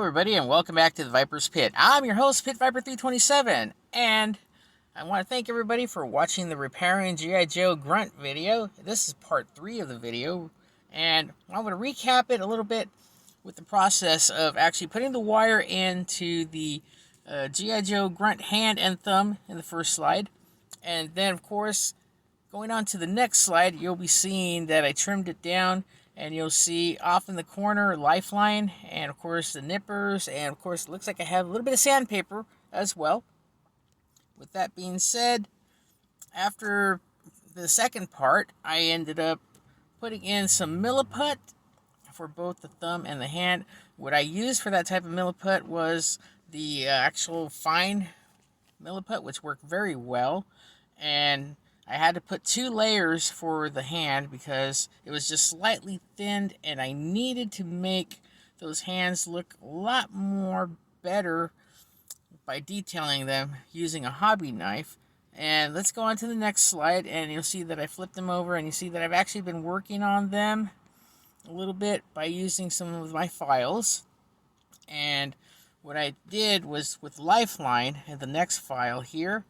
everybody, and welcome back to the Viper's Pit. I'm your host, Pit Viper 327, and I want to thank everybody for watching the Repairing G.I. Joe Grunt video. This is part 3 of the video, and I'm going to recap it a little bit with the process of actually putting the wire into the G.I. Joe Grunt hand and thumb in the first slide, and then, of course, going on to the next slide, you'll be seeing that I trimmed it down. And you'll see off in the corner, lifeline, and of course the nippers, and of course it looks like I have a little bit of sandpaper as well. With that being said, after the second part, I ended up putting in some milliput for both the thumb and the hand. What I used for that type of milliput was the actual fine milliput, which worked very well. And I had to put 2 layers for the hand because it was just slightly thinned, and I needed to make those hands look a lot more better by detailing them using a hobby knife. And let's go on to the next slide, and you'll see that I flipped them over, and you see that I've actually been working on them a little bit by using some of my files. And what I did was with Lifeline, and the next file here,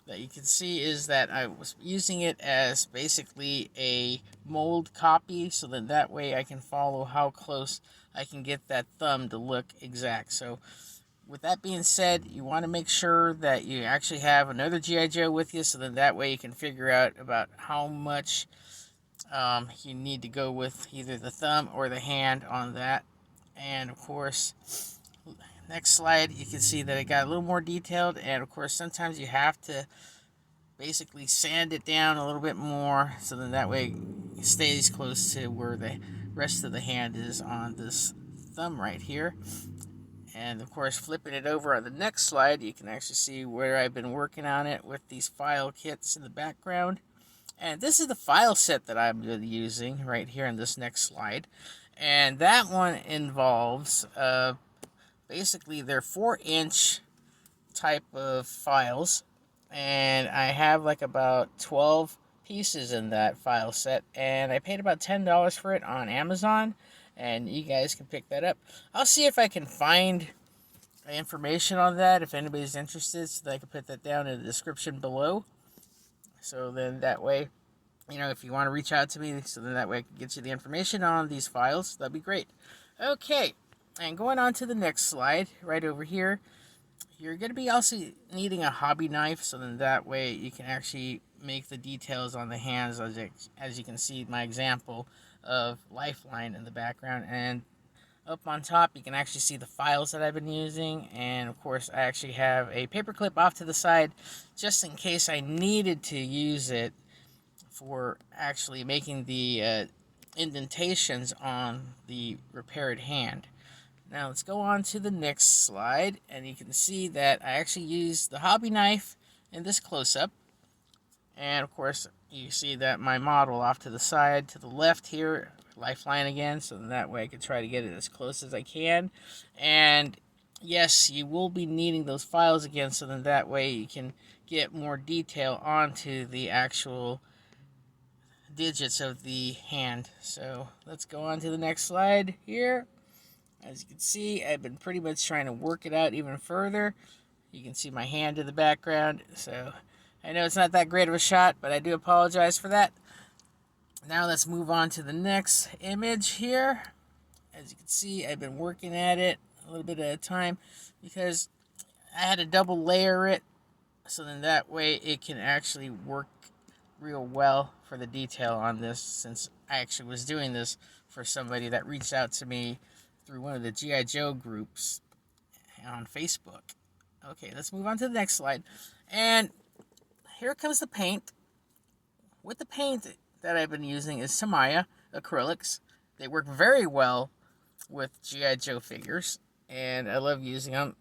that you can see is that I was using it as basically a mold copy, so that way I can follow how close I can get that thumb to look exact. So with that being said, you want to make sure that you actually have another G.I. Joe with you, so that way you can figure out about how much you need to go with either the thumb or the hand on that. And of course, next slide, you can see that it got a little more detailed, and of course sometimes you have to basically sand it down a little bit more, so that way it stays close to where the rest of the hand is on this thumb right here. And of course, flipping it over on the next slide, you can actually see where I've been working on it with these file kits in the background. And this is the file set that I'm using right here in this next slide, and that one involves basically, they're 4-inch type of files, and I have like about 12 pieces in that file set, and I paid about $10 for it on Amazon, and you guys can pick that up. I'll see if I can find information on that if anybody's interested, so that I can put that down in the description below. So then that way, you know, if you want to reach out to me, so then that way I can get you the information on these files, that'd be great. Okay. And going on to the next slide, right over here, you're going to be also needing a hobby knife, so then that way you can actually make the details on the hands, as you can see my example of Lifeline in the background. And up on top, you can actually see the files that I've been using, and of course I actually have a paper clip off to the side, just in case I needed to use it for actually making the indentations on the repaired hand. Now let's go on to the next slide, and you can see that I actually used the hobby knife in this close-up. And of course, you see that my model off to the side, to the left here, Lifeline again, so that way I can try to get it as close as I can. And yes, you will be needing those files again, so then that way you can get more detail onto the actual digits of the hand. So let's go on to the next slide here. As you can see, I've been pretty much trying to work it out even further. You can see my hand in the background, so I know it's not that great of a shot, but I do apologize for that. Now let's move on to the next image here. As you can see, I've been working at it a little bit at a time because I had to double layer it, so then that way it can actually work real well for the detail on this, since I actually was doing this for somebody that reached out to me through one of the G.I. Joe groups on Facebook. Okay, let's move on to the next slide. And here comes the paint. With the paint that I've been using is Tamiya acrylics. They work very well with G.I. Joe figures, and I love using them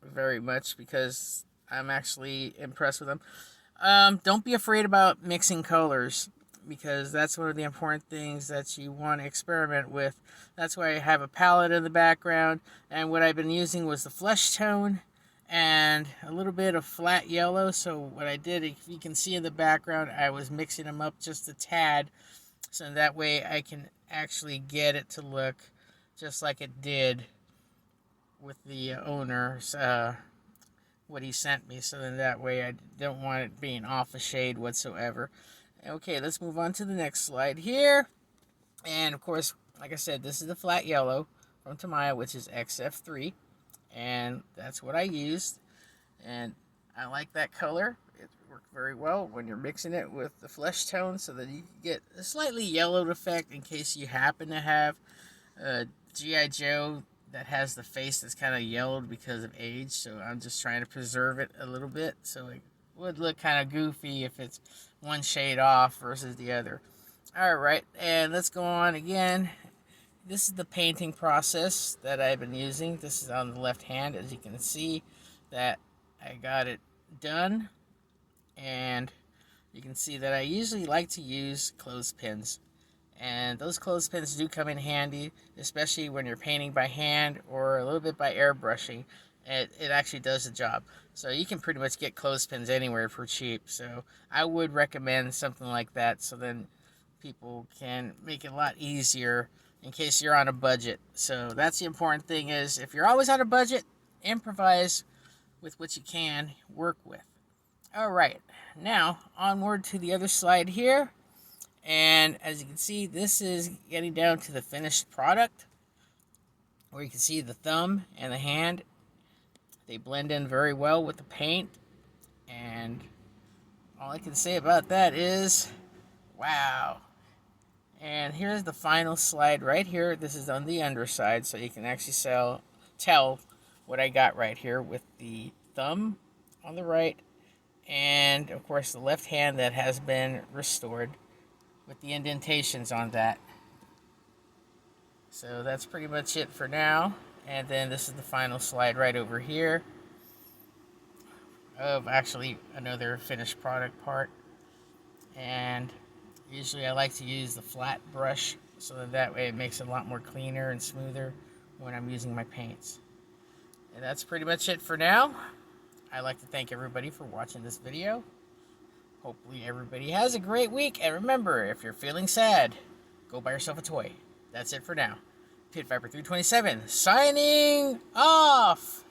very much because I'm actually impressed with them. Don't be afraid about mixing colors, because that's one of the important things that you want to experiment with. That's why I have a palette in the background, and what I've been using was the flesh tone and a little bit of flat yellow. So what I did, if you can see in the background, I was mixing them up just a tad, so that way I can actually get it to look just like it did with the owner's what he sent me, so then that way I don't want it being off a shade whatsoever. Okay, let's move on to the next slide here. And of course, like I said, this is the flat yellow from Tamiya, which is XF3, and that's what I used. And I like that color. It worked very well when you're mixing it with the flesh tone, so that you get a slightly yellowed effect in case you happen to have a G.I. Joe that has the face that's kind of yellowed because of age. So I'm just trying to preserve it a little bit, so it would look kind of goofy if it's one shade off versus the other. Alright, and let's go on again. This is the painting process that I've been using. This is on the left hand, as you can see that I got it done. And you can see that I usually like to use clothespins. And those clothespins do come in handy, especially when you're painting by hand or a little bit by airbrushing. It actually does the job. So you can pretty much get clothespins anywhere for cheap. So I would recommend something like that, so then people can make it a lot easier in case you're on a budget. So that's the important thing, is if you're always on a budget, improvise with what you can work with. Alright, now onward to the other slide here. And as you can see, this is getting down to the finished product, where you can see the thumb and the hand. They blend in very well with the paint. And all I can say about that is, wow. And here's the final slide right here. This is on the underside, so you can actually tell what I got right here with the thumb on the right, and of course the left hand that has been restored with the indentations on that. So that's pretty much it for now. And then this is the final slide right over here of actually another finished product part. And usually I like to use the flat brush, so that way it makes it a lot more cleaner and smoother when I'm using my paints. And that's pretty much it for now. I'd like to thank everybody for watching this video. Hopefully everybody has a great week, and remember, if you're feeling sad, go buy yourself a toy. That's it for now. Pit Viper 327 signing off!